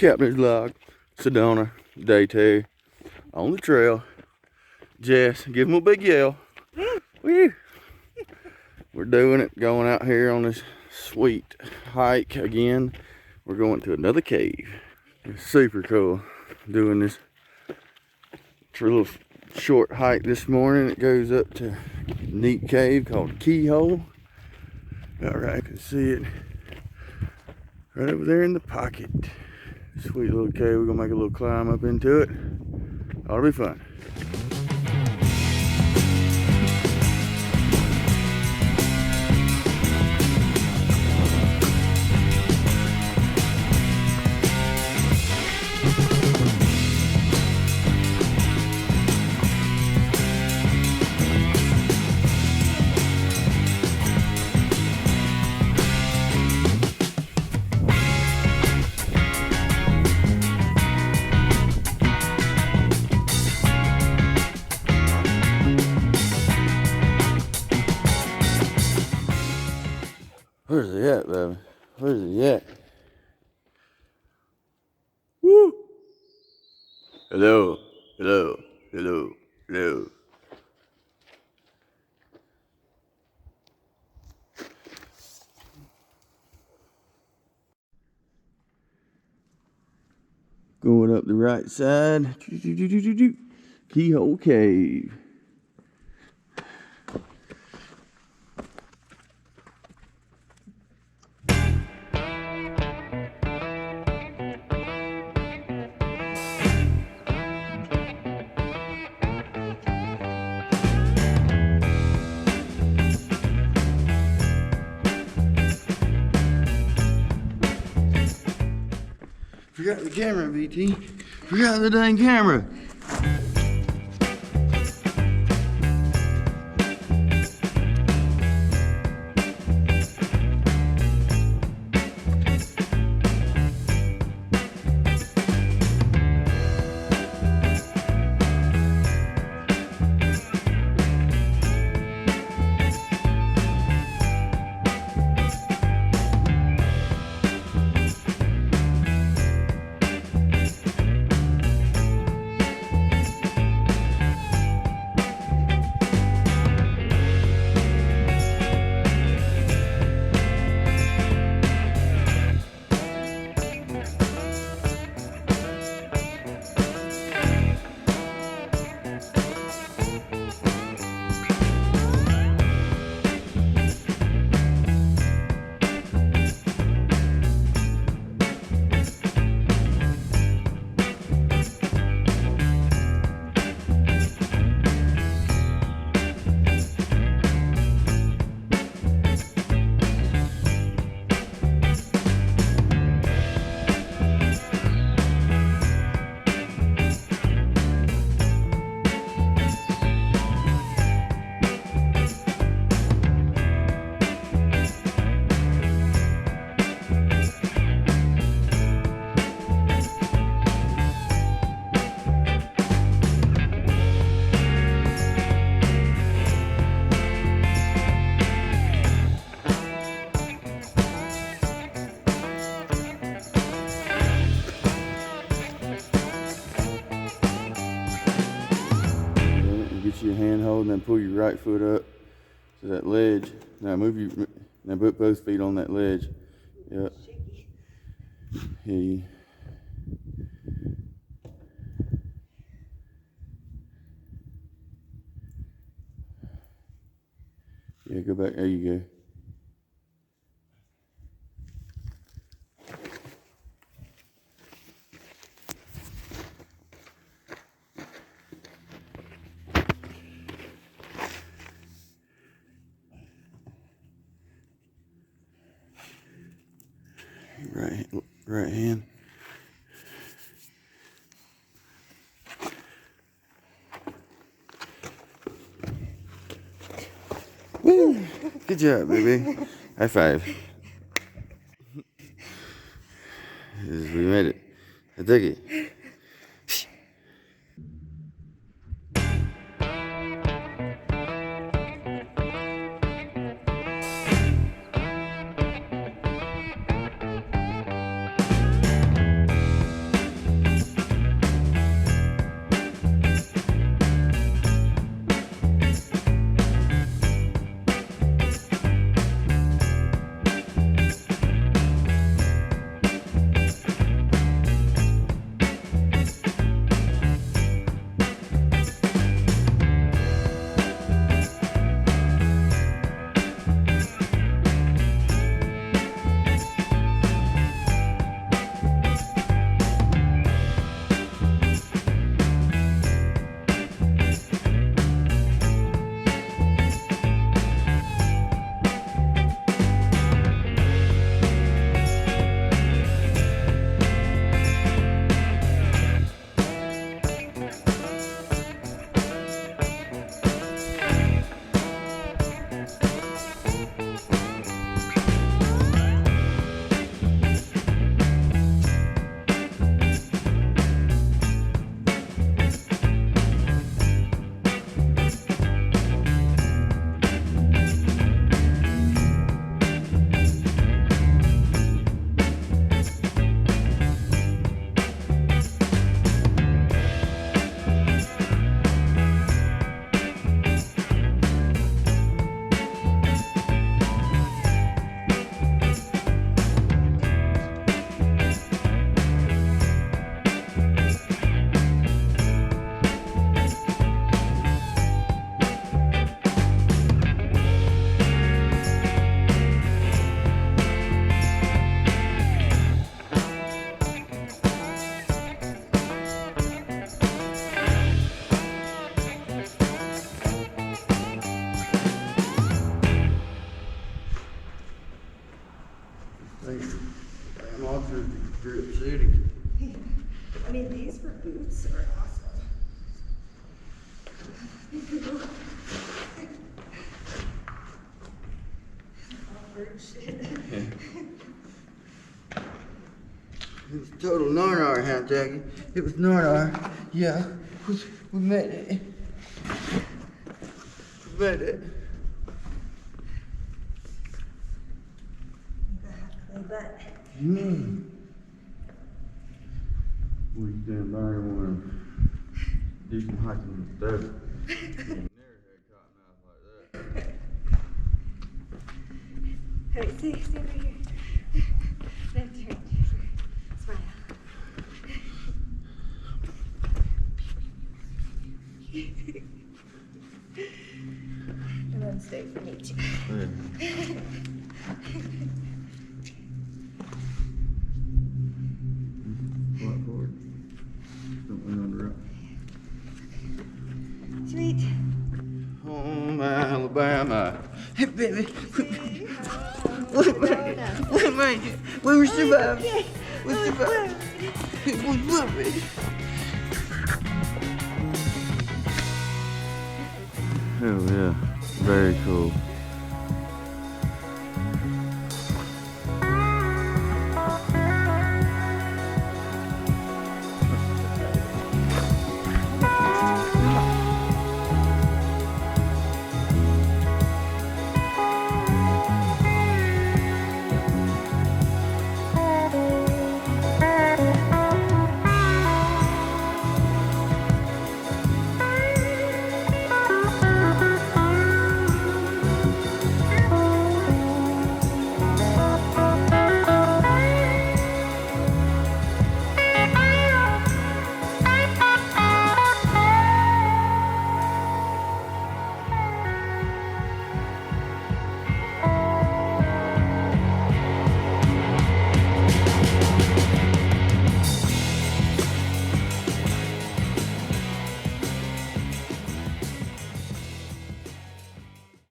Captain's Log, Sedona, day 2, on the trail. Jess, give him a big yell. Woo! We're doing it, going out here on this sweet hike again. We're going to another cave. It's super cool doing this for a little short hike this morning. It goes up to a neat cave called Keyhole. All right, you can see it right over there in the pocket. Sweet little cave. We're gonna make a little climb up into it. Ought to be fun. Where's he at, baby? Where's he at? Woo! Hello, hello, hello, hello. Going up the right side. Keyhole Cave. Forgot the camera, VT. Forgot the dang camera. Get your handhold and then pull your right foot up to that ledge. Now now put both feet on that ledge. Yep. Hey. Yeah, go back. There you go. Right hand. Woo! Good job, baby. High five. We made it. I dig it. I'm all through Grip City. I mean, these for boots are awesome. It was total Narnar, huh, Jackie? It was Narnar. Yeah, we made it. We made it. Clay butt. We stand by and want to do some hiking and stuff. Never had cotton eye like that. Hey, stay right here. Then turn. Smile. And then stay for me too. Flat forward. Don't lean on the rope. Sweet. Home Alabama. Hey baby. We were survived. We survived. It was lovely. Oh yeah, very cool.